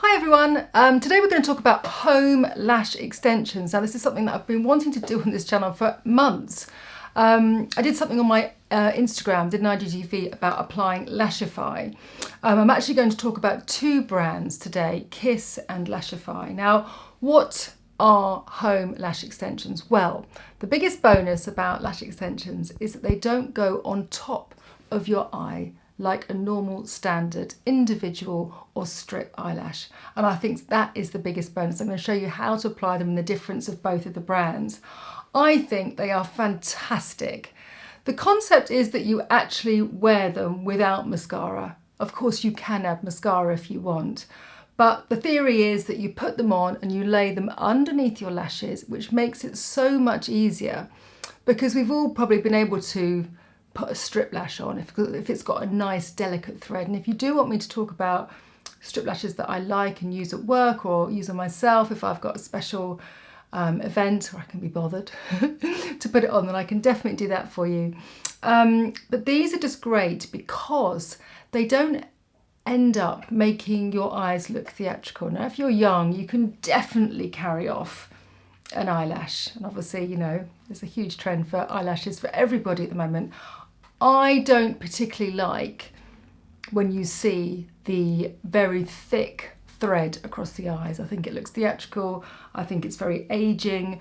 Hi everyone, today we're going to talk about home lash extensions. Now this is something that I've been wanting to do on this channel for months. I did something on my Instagram, did an IGTV about applying Lashify. I'm actually going to talk about two brands today, Kiss and Lashify. Now what are home lash extensions? Well, the biggest bonus about lash extensions is that they don't go on top of your eye like a normal standard individual or strip eyelash, and I think that is the biggest bonus. I'm going to show you how to apply them and the difference of both of the brands. I think they are fantastic. The concept is that you actually wear them without mascara. Of course you can add mascara if you want, but the theory is that you put them on and you lay them underneath your lashes, which makes it so much easier, because we've all probably been able to put a strip lash on if it's got a nice delicate thread. And if you do want me to talk about strip lashes that I like and use at work or use on myself, if I've got a special event or I can be bothered to put it on, then I can definitely do that for you. But these are just great because they don't end up making your eyes look theatrical. Now if you're young, you can definitely carry off an eyelash, and obviously, you know, there's a huge trend for eyelashes for everybody at the moment. I don't particularly like when you see the very thick thread across the eyes. I think it looks theatrical, I think it's very aging,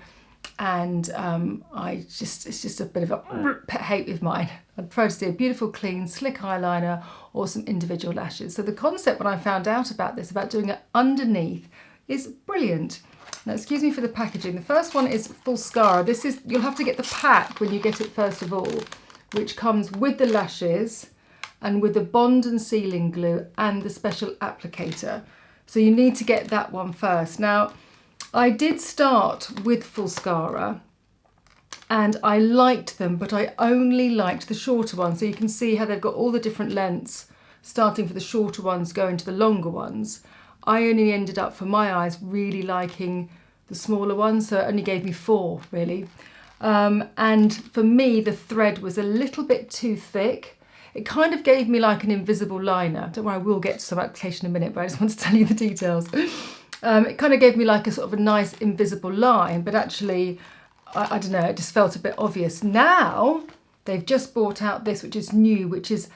and it's just a bit of a pet hate of mine. I'd prefer to see a beautiful, clean, slick eyeliner or some individual lashes. So the concept when I found out about this, about doing it underneath, is brilliant. Now, excuse me for the packaging. The first one is Falscara. This is, you'll have to get the pack when you get it first of all, which comes with the lashes and with the bond and sealing glue and the special applicator. So you need to get that one first. Now, I did start with Falscara and I liked them, but I only liked the shorter ones. So you can see how they've got all the different lengths, starting for the shorter ones going to the longer ones. I only ended up, for my eyes, really liking the smaller ones, so it only gave me 4 really. And for me, the thread was a little bit too thick. It kind of gave me like an invisible liner. Don't worry, I will get to some application in a minute, but I just want to tell you the details. It kind of gave me like a sort of a nice invisible line, but actually, I don't know, it just felt a bit obvious. Now, they've just brought out this, which is new, which is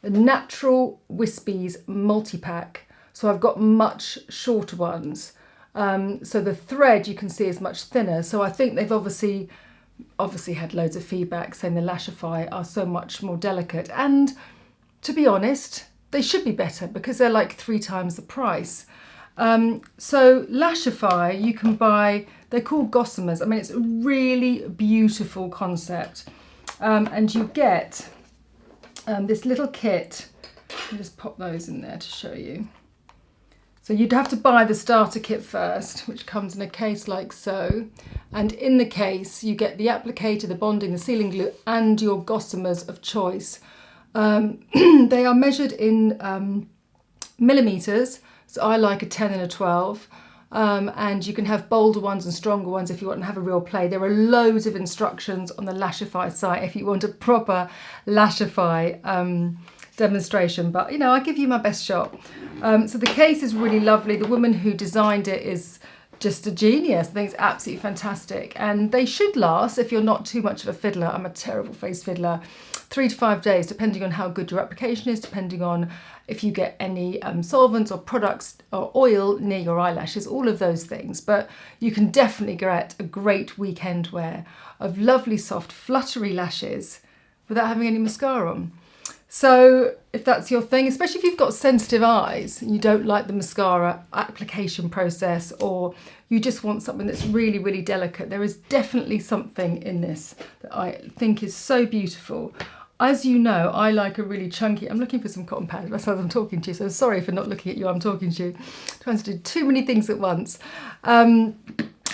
the Natural Wispies multi-pack. So I've got much shorter ones. So the thread you can see is much thinner. So I think they've obviously had loads of feedback saying the Lashify are so much more delicate. And to be honest, they should be better because they're like 3 times the price. So Lashify you can buy, they're called gossamers. I mean, it's a really beautiful concept. And you get this little kit. I'll just pop those in there to show you. So you'd have to buy the starter kit first, which comes in a case like so. And in the case, you get the applicator, the bonding, the sealing glue, and your gossamers of choice. They are measured in millimeters. So I like a 10 and a 12. And you can have bolder ones and stronger ones if you want to have a real play. There are loads of instructions on the Lashify site if you want a proper Lashify demonstration, but you know, I give you my best shot. So the case is really lovely. The woman who designed it is just a genius. I think it's absolutely fantastic, and they should last, if you're not too much of a fiddler. I'm a terrible face fiddler. 3 to 5 days, depending on how good your application is, depending on if you get any solvents or products or oil near your eyelashes, all of those things. But you can definitely get a great weekend wear of lovely, soft, fluttery lashes without having any mascara on. So if that's your thing, especially if you've got sensitive eyes and you don't like the mascara application process, or you just want something that's really, really delicate, there is definitely something in this that I think is so beautiful. As you know, I like a really chunky, I'm looking for some cotton pads, that's what I'm talking to you, so sorry for not looking at you, I'm talking to you. I'm trying to do too many things at once. I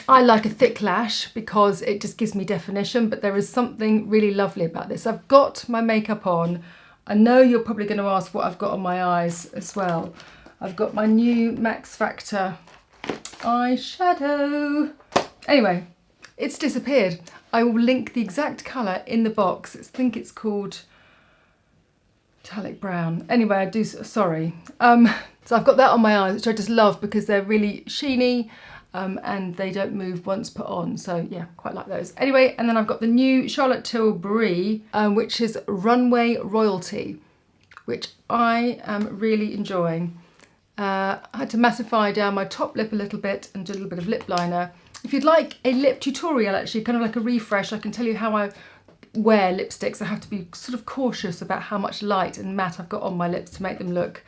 like a thick lash because it just gives me definition, but there is something really lovely about this. I've got my makeup on. I know you're probably going to ask what I've got on my eyes as well. I've got my new Max Factor eyeshadow. Anyway, it's disappeared. I will link the exact colour in the box. I think it's called Metallic brown. Anyway, I do, sorry. So I've got that on my eyes, which I just love because they're really sheeny and they don't move once put on. So yeah, quite like those. Anyway, and then I've got the new Charlotte Tilbury, which is Runway Royalty, which I am really enjoying. I had to mattify down my top lip a little bit and do a little bit of lip liner. If you'd like a lip tutorial, actually, kind of like a refresh, I can tell you how I wear lipsticks. I have to be sort of cautious about how much light and matte I've got on my lips to make them look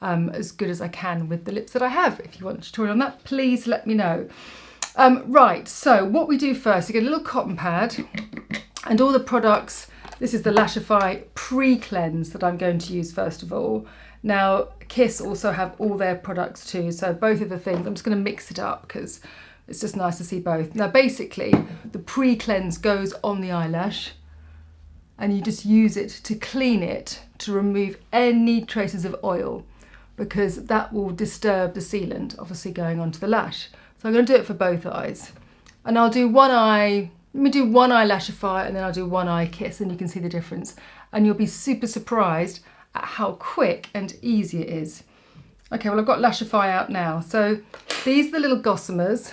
as good as I can with the lips that I have. If you want a tutorial on that, please let me know. Right, so what we do first, you get a little cotton pad and all the products. This is the Lashify pre-cleanse that I'm going to use first of all. Now, Kiss also have all their products too, so both of the things, I'm just going to mix it up because it's just nice to see both. Now, basically, the pre-cleanse goes on the eyelash and you just use it to clean it, to remove any traces of oil, because that will disturb the sealant, obviously going onto the lash. So I'm going to do it for both eyes. And I'll do one eye, let me do one eye Lashify and then I'll do one eye Kiss, and you can see the difference. And you'll be super surprised at how quick and easy it is. Okay, well, I've got Lashify out now. So these are the little gossamers.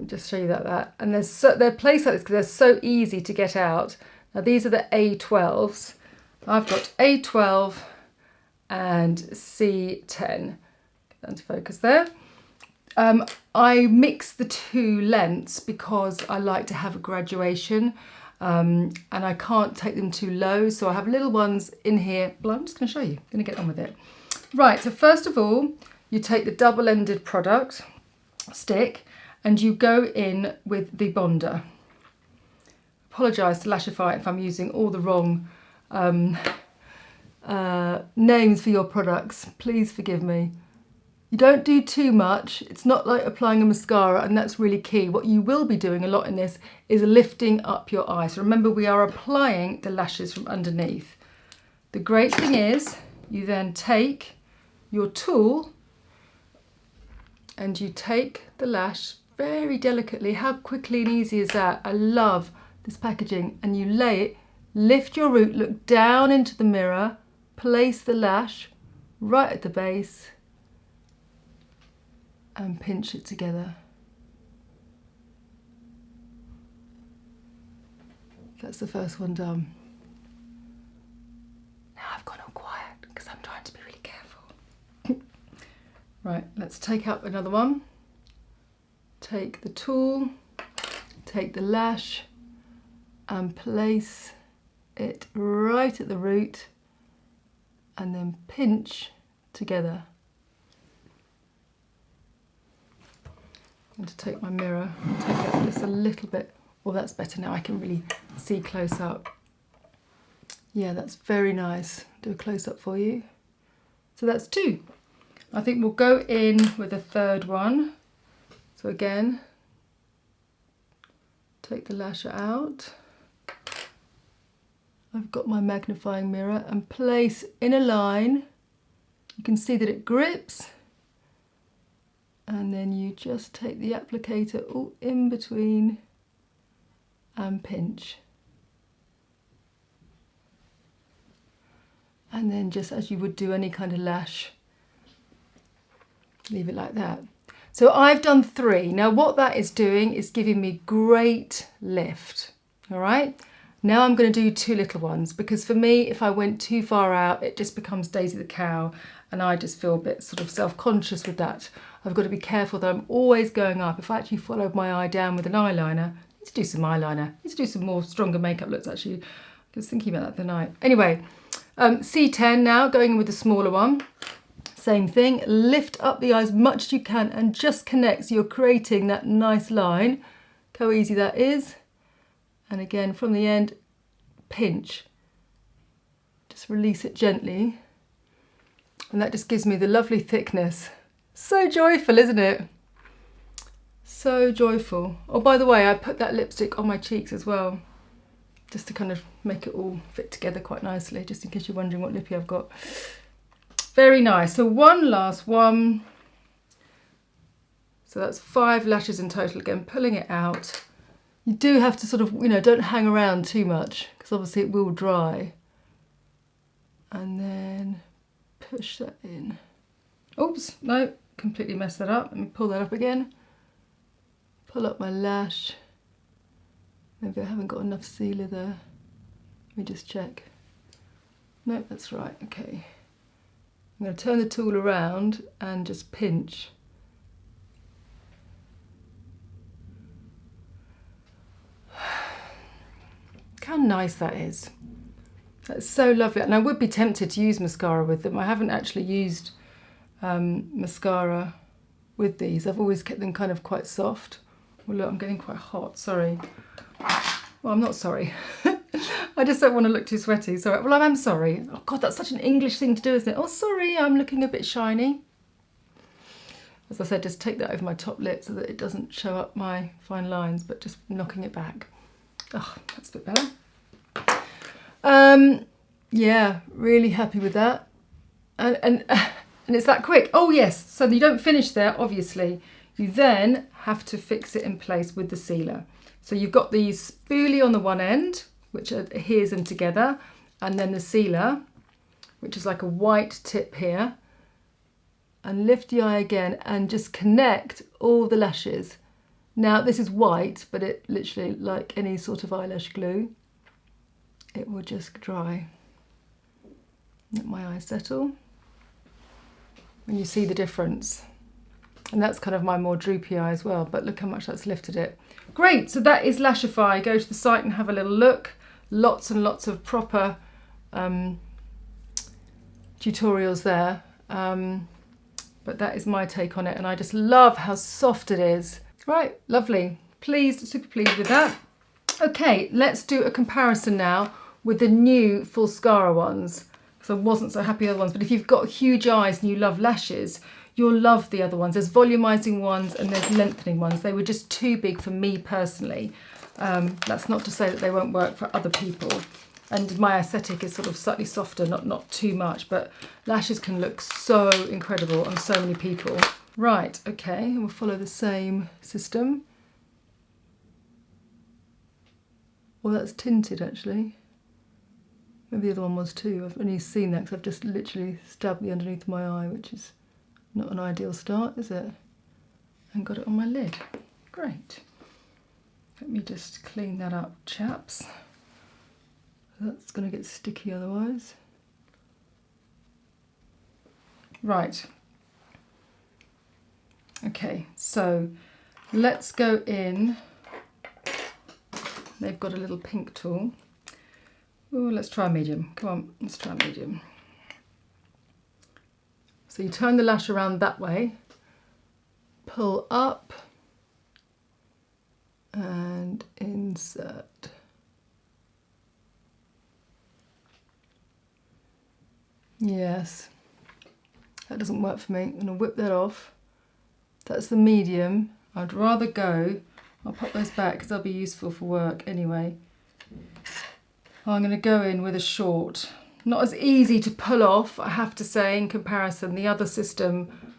Just show you that. And they're placed like this because they're so easy to get out. Now these are the A12s. I've got A12 and C10. Get that into focus there. I mix the two lengths because I like to have a graduation and I can't take them too low. So I have little ones in here. Well, I'm just going to show you. I'm going to get on with it. Right, so first of all, you take the double-ended product stick and you go in with the bonder. Apologise to Lashify if I'm using all the wrong names for your products. Please forgive me. You don't do too much. It's not like applying a mascara, and that's really key. What you will be doing a lot in this is lifting up your eye. So remember, we are applying the lashes from underneath. The great thing is you then take your tool and you take the lash very delicately. How quickly and easy is that? I love this packaging. And you lay it, lift your root, look down into the mirror, place the lash right at the base and pinch it together. That's the first one done. Now I've gone all quiet because I'm trying to be really careful. Right, let's take out another one. Take the tool, take the lash and place it right at the root and then pinch together. I'm going to take my mirror and take out just a little bit. Well, that's better now. I can really see close up. Yeah, that's very nice. Do a close up for you. So that's two. I think we'll go in with a third one. So again, take the lasher out. I've got my magnifying mirror and place in a line. You can see that it grips. And then you just take the applicator all in between and pinch. And then just as you would do any kind of lash, leave it like that. So I've done three. Now what that is doing is giving me great lift, all right? Now I'm going to do two little ones because for me, if I went too far out, it just becomes Daisy the cow and I just feel a bit sort of self-conscious with that. I've got to be careful that I'm always going up. If I actually followed my eye down with an eyeliner, I need to do some eyeliner. I need to do some more stronger makeup looks actually. I was thinking about that the night. Anyway, C10 now, going in with the smaller one. Same thing, lift up the eye as much as you can and just connect so you're creating that nice line. Look how easy that is. And again, from the end, pinch. Just release it gently. And that just gives me the lovely thickness. So joyful, isn't it? So joyful. Oh, by the way, I put that lipstick on my cheeks as well, just to kind of make it all fit together quite nicely, just in case you're wondering what lippy I've got. Very nice. So one last one. So that's 5 lashes in total. Again, pulling it out. You do have to sort of, you know, don't hang around too much because obviously it will dry. and then push that in. Oops, no, completely messed that up. Let me pull that up again. Pull up my lash. Maybe I haven't got enough sealer there. Let me just check. No, that's right, okay. I'm going to turn the tool around and just pinch. Look how nice that is. That's so lovely. And I would be tempted to use mascara with them. I haven't actually used mascara with these. I've always kept them kind of quite soft. Well, look, I'm getting quite hot, sorry. Well, I'm not sorry. I just don't want to look too sweaty. Sorry. Well, I'm sorry. Oh God, that's such an English thing to do, isn't it? Oh, sorry, I'm looking a bit shiny. As I said, just take that over my top lip so that it doesn't show up my fine lines, but just knocking it back. Oh, that's a bit better. Yeah, really happy with that. And it's that quick. Oh yes, so you don't finish there, obviously. You then have to fix it in place with the sealer. So you've got the spoolie on the one end, which adheres them together, and then the sealer, which is like a white tip here. And lift the eye again and just connect all the lashes. Now this is white, but it literally, like any sort of eyelash glue, it will just dry. Let my eyes settle. And you see the difference. And that's kind of my more droopy eye as well, but look how much that's lifted it. Great, so that is Lashify. Go to the site and have a little look. Lots and lots of proper tutorials there. But that is my take on it, and I just love how soft it is. Right, lovely. Pleased, super pleased with that. Okay, let's do a comparison now with the new Falscara ones, because I wasn't so happy with the other ones. But if you've got huge eyes and you love lashes, you'll love the other ones. There's volumizing ones and there's lengthening ones. They were just too big for me personally. That's not to say that they won't work for other people. And my aesthetic is sort of slightly softer, not too much, but lashes can look so incredible on so many people. Right, okay, we'll follow the same system. Well, that's tinted actually. Maybe the other one was too. I've only seen that because I've just literally stabbed the underneath of my eye, which is not an ideal start, is it? And got it on my lid. Great. Let me just clean that up, chaps. That's going to get sticky otherwise. Right. Okay, so let's go in. They've got a little pink tool. Oh, let's try medium. Come on, let's try medium. So you turn the lash around that way, pull up, and insert. Yes, that doesn't work for me. I'm going to whip that off. That's the medium. I'd rather go, I'll pop those back because they'll be useful for work anyway. I'm going to go in with a short. Not as easy to pull off, I have to say, in comparison. The other system,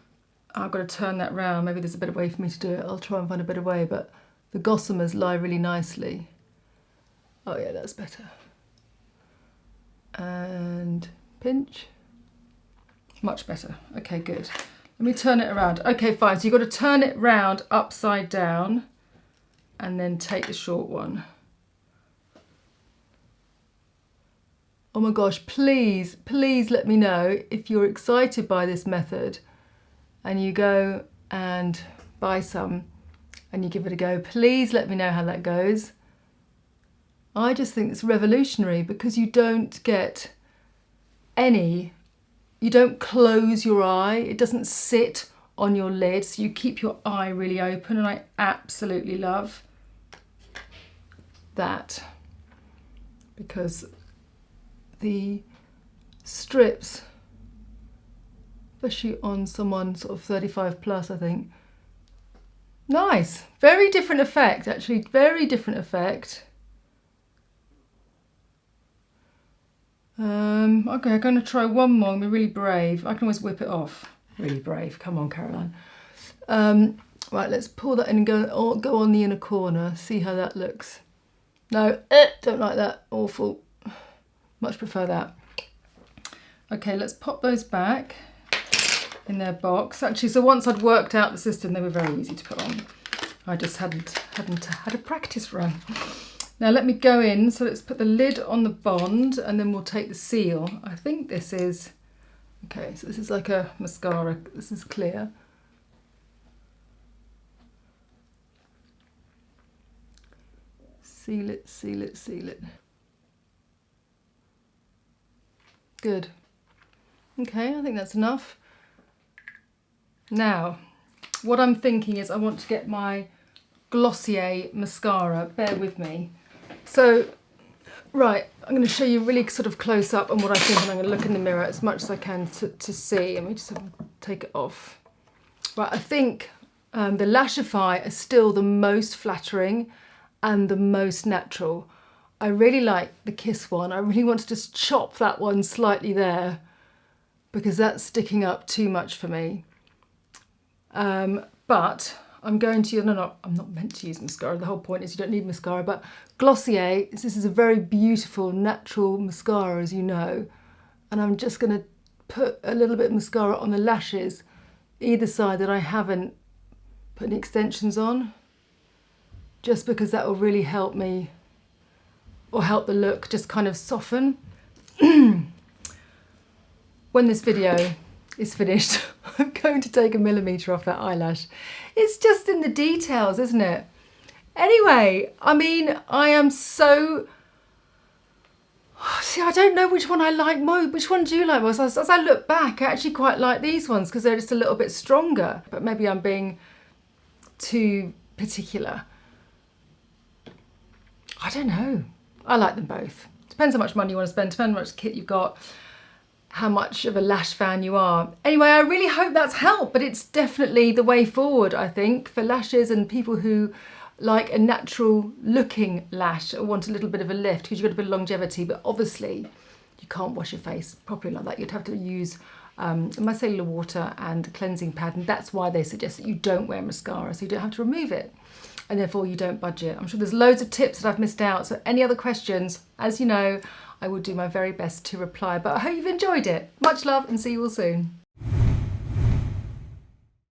I've got to turn that round. Maybe there's a better way for me to do it. I'll try and find a better way, but the gossamers lie really nicely. Oh yeah, that's better. And pinch. Much better. Okay, good. Let me turn it around. Okay, fine. So you've got to turn it round upside down and then take the short one. Oh my gosh, please, please let me know if you're excited by this method and you go and buy some and you give it a go. Please let me know how that goes. I just think it's revolutionary because you don't get you don't close your eye. It doesn't sit on your lid, so you keep your eye really open, and I absolutely love that because the strips, especially on someone sort of 35 plus, I think. Nice, very different effect, actually, very different effect. Okay, I'm going to try one more. I'm really brave. I can always whip it off. Really brave. Come on, Caroline. Right, let's pull that in and go on the inner corner. See how that looks. No, don't like that. Awful. Much prefer that. Okay, let's pop those back in their box. Actually, so once I'd worked out the system, they were very easy to put on. I just hadn't had a practice run. Now let me go in, so let's put the lid on the Bond and then we'll take the seal. I think this is, okay, so this is like a mascara, this is clear. Seal it, seal it, seal it. Good. Okay, I think that's enough. Now, what I'm thinking is I want to get my Glossier mascara. Bear with me. So, right, I'm going to show you really sort of close up on what I think, and I'm going to look in the mirror as much as I can to see. Let me just take it off. Right, I think the Lashify is still the most flattering and the most natural. I really like the Kiss one. I really want to just chop that one slightly there because that's sticking up too much for me. But I'm going to, no, I'm not meant to use mascara. The whole point is you don't need mascara, but Glossier, this is a very beautiful, natural mascara, as you know. And I'm just going to put a little bit of mascara on the lashes, either side that I haven't put any extensions on, just because that will really help me, or help the look just kind of soften. When this video is finished, I'm going to take 1mm off that eyelash. It's just in the details, isn't it? Anyway, I mean, I am so... See, I don't know which one I like most. Which one do you like most? As I look back, I actually quite like these ones because they're just a little bit stronger. But maybe I'm being too particular. I don't know. I like them both. Depends how much money you want to spend, depends how much kit you've got, how much of a lash fan you are. Anyway, I really hope that's helped, but it's definitely the way forward, I think, for lashes and people who like a natural looking lash or want a little bit of a lift because you've got a bit of longevity, but obviously you can't wash your face properly like that. You'd have to use micellar water and cleansing pad, and that's why they suggest that you don't wear mascara, so you don't have to remove it. And therefore you don't budget. I'm sure there's loads of tips that I've missed out. So any other questions, as you know, I will do my very best to reply. But I hope you've enjoyed it. Much love and see you all soon.